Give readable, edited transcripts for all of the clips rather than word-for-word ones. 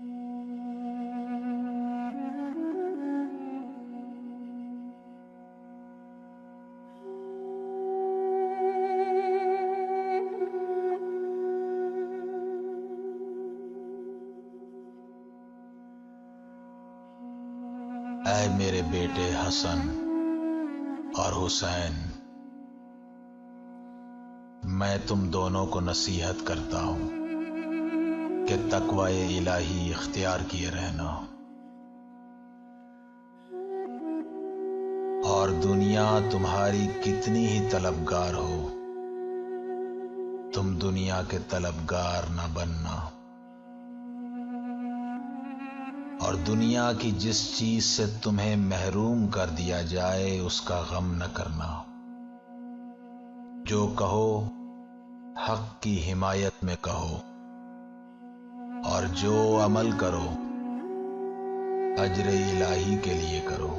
اے میرے بیٹے حسن اور حسین، میں تم دونوں کو نصیحت کرتا ہوں کہ تقوی الہی اختیار کیے رہنا، اور دنیا تمہاری کتنی ہی طلبگار ہو، تم دنیا کے طلبگار نہ بننا، اور دنیا کی جس چیز سے تمہیں محروم کر دیا جائے اس کا غم نہ کرنا۔ جو کہو حق کی حمایت میں کہو، اور جو عمل کرو اجر الہی کے لیے کرو۔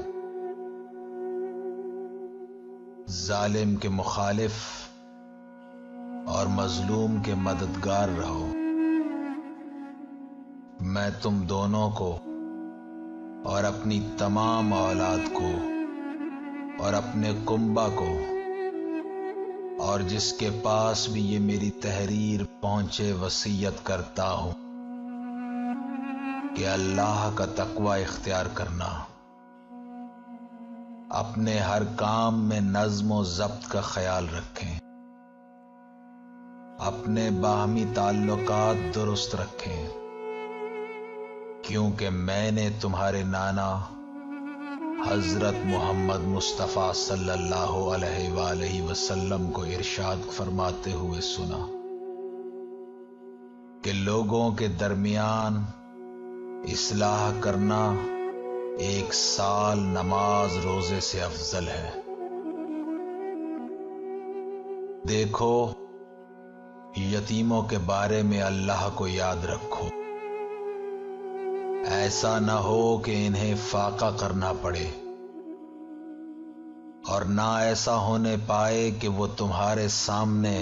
ظالم کے مخالف اور مظلوم کے مددگار رہو۔ میں تم دونوں کو اور اپنی تمام اولاد کو اور اپنے کنبہ کو اور جس کے پاس بھی یہ میری تحریر پہنچے وصیت کرتا ہوں کہ اللہ کا تقوی اختیار کرنا، اپنے ہر کام میں نظم و ضبط کا خیال رکھیں، اپنے باہمی تعلقات درست رکھیں، کیونکہ میں نے تمہارے نانا حضرت محمد مصطفیٰ صلی اللہ علیہ وآلہ وسلم کو ارشاد فرماتے ہوئے سنا کہ لوگوں کے درمیان اصلاح کرنا 1 سال نماز روزے سے افضل ہے۔ دیکھو، یتیموں کے بارے میں اللہ کو یاد رکھو، ایسا نہ ہو کہ انہیں فاقہ کرنا پڑے، اور نہ ایسا ہونے پائے کہ وہ تمہارے سامنے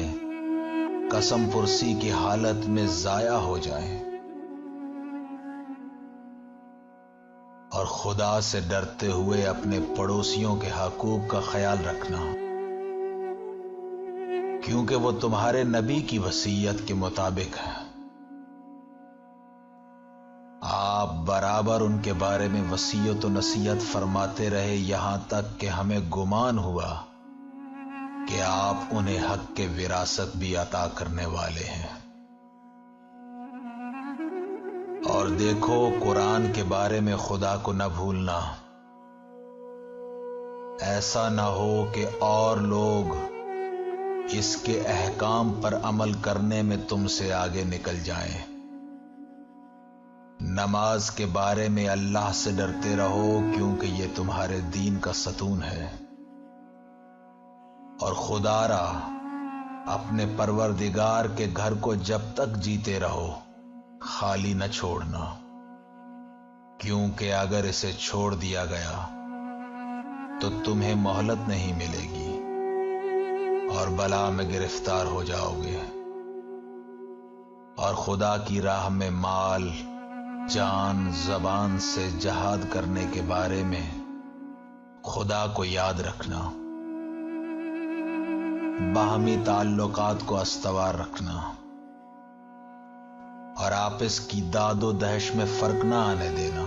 قسم پرسی کی حالت میں ضائع ہو جائیں۔ اور خدا سے ڈرتے ہوئے اپنے پڑوسیوں کے حقوق کا خیال رکھنا، کیونکہ وہ تمہارے نبی کی وصیت کے مطابق ہے۔ آپ برابر ان کے بارے میں وصیت و نصیحت فرماتے رہے، یہاں تک کہ ہمیں گمان ہوا کہ آپ انہیں حق کے وراثت بھی عطا کرنے والے ہیں۔ اور دیکھو، قرآن کے بارے میں خدا کو نہ بھولنا، ایسا نہ ہو کہ اور لوگ اس کے احکام پر عمل کرنے میں تم سے آگے نکل جائیں۔ نماز کے بارے میں اللہ سے ڈرتے رہو، کیونکہ یہ تمہارے دین کا ستون ہے، اور خدا را اپنے پروردگار کے گھر کو جب تک جیتے رہو خالی نہ چھوڑنا، کیونکہ اگر اسے چھوڑ دیا گیا تو تمہیں مہلت نہیں ملے گی اور بلا میں گرفتار ہو جاؤ گے۔ اور خدا کی راہ میں مال، جان، زبان سے جہاد کرنے کے بارے میں خدا کو یاد رکھنا، باہمی تعلقات کو استوار رکھنا، اور آپس کی داد و دہش میں فرق نہ آنے دینا،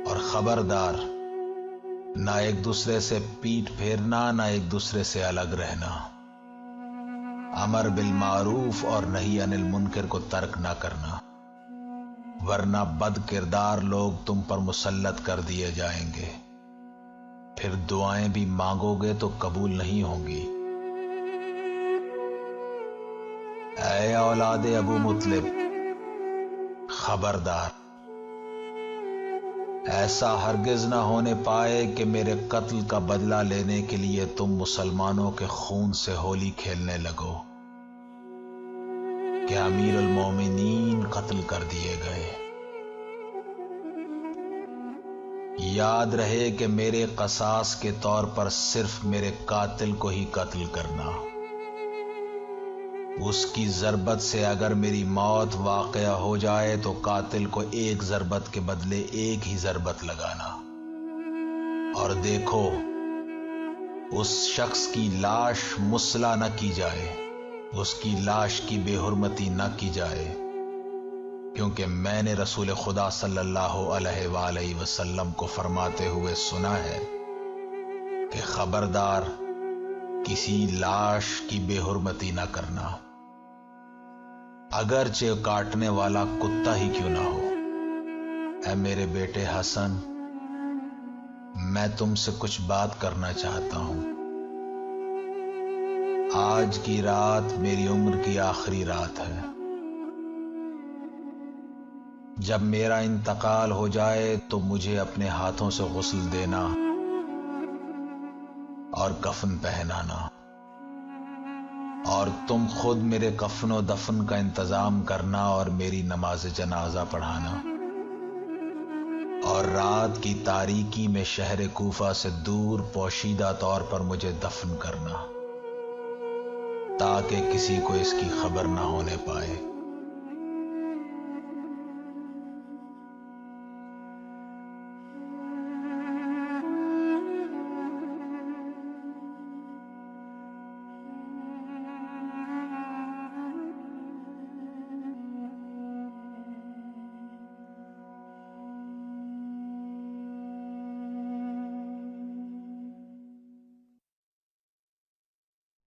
اور خبردار، نہ ایک دوسرے سے پیٹ پھیرنا، نہ ایک دوسرے سے الگ رہنا، امر بالمعروف اور نہی عن المنکر کو ترک نہ کرنا، ورنہ بد کردار لوگ تم پر مسلط کر دیے جائیں گے، پھر دعائیں بھی مانگو گے تو قبول نہیں ہوں گی۔ اے اولاد ابو مطلب، خبردار، ایسا ہرگز نہ ہونے پائے کہ میرے قتل کا بدلہ لینے کے لیے تم مسلمانوں کے خون سے ہولی کھیلنے لگو کہ امیر المومنین قتل کر دیے گئے۔ یاد رہے کہ میرے قصاص کے طور پر صرف میرے قاتل کو ہی قتل کرنا، اس کی ضربت سے اگر میری موت واقع ہو جائے تو قاتل کو ایک ضربت کے بدلے ایک ہی ضربت لگانا، اور دیکھو اس شخص کی لاش مصلح نہ کی جائے، اس کی لاش کی بے حرمتی نہ کی جائے، کیونکہ میں نے رسول خدا صلی اللہ علیہ وآلہ وسلم کو فرماتے ہوئے سنا ہے کہ خبردار کسی لاش کی بے حرمتی نہ کرنا، اگرچہ کاٹنے والا کتا ہی کیوں نہ ہو۔ اے میرے بیٹے حسن، میں تم سے کچھ بات کرنا چاہتا ہوں۔ آج کی رات میری عمر کی آخری رات ہے۔ جب میرا انتقال ہو جائے تو مجھے اپنے ہاتھوں سے غسل دینا اور کفن پہنانا، اور تم خود میرے کفن و دفن کا انتظام کرنا اور میری نماز جنازہ پڑھانا، اور رات کی تاریکی میں شہر کوفہ سے دور پوشیدہ طور پر مجھے دفن کرنا، تاکہ کسی کو اس کی خبر نہ ہونے پائے۔